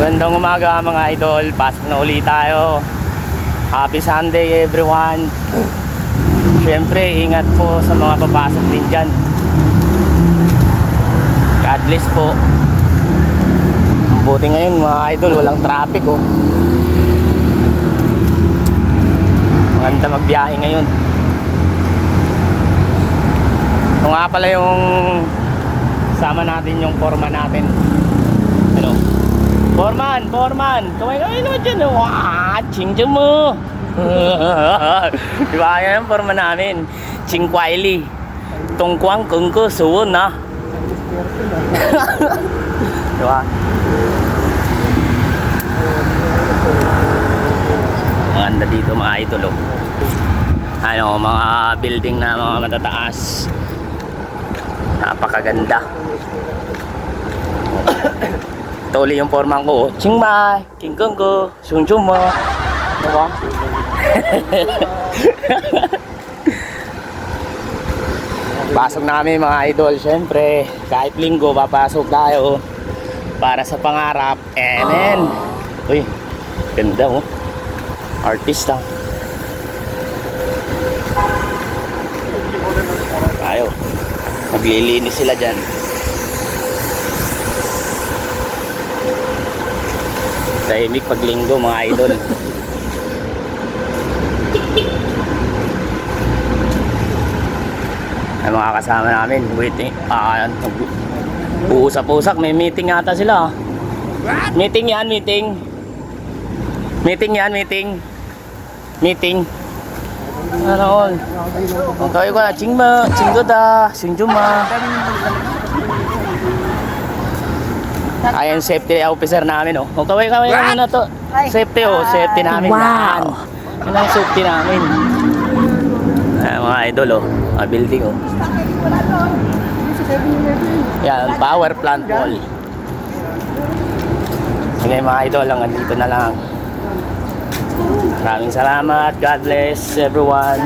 Magandang umaga mga idol. Pasok na ulit tayo. Happy Sunday everyone. Siyempre, ingat po sa mga papasok din dyan. God bless po. Buti ngayon mga idol, walang traffic oh. Maganda magbiyahe ngayon. Ito nga pala yung sama natin yung foreman natin. Ano? Foreman! Kaway naman dyan. Wah! Chingjo mo! Diba yan yung foreman namin? Ching Kwiley. Tungkwang kung ko suwon na. Diba? Maganda dito mga idol oh. Ano, mga building na mga matataas. Napakaganda. Tuli yung foreman ko. Chingma, kingkong ko, sungjum mo. Diba? Pasok namin mga idol. Siyempre, kahit linggo papasok tayo para sa pangarap. Amen. Uy, ganda oh. Artista. Tayo. Maglilinis sila dyan. Tahimik pag linggo mga idol. Ay mga kasama namin waiting. Uusap-usap. May meeting yata sila. Meeting yan. Ano all? Okay ko na. Chinggoda. Sungjuma. Ayan safety officer namin oh. O kaway namin na to. Safety oh, safety namin. Wow. Yan ang safety namin. Ayan mga idol oh. Mga building oh. Yan, power plant wall. Sige mga idol, hanggang dito na lang. Maraming salamat. God bless everyone.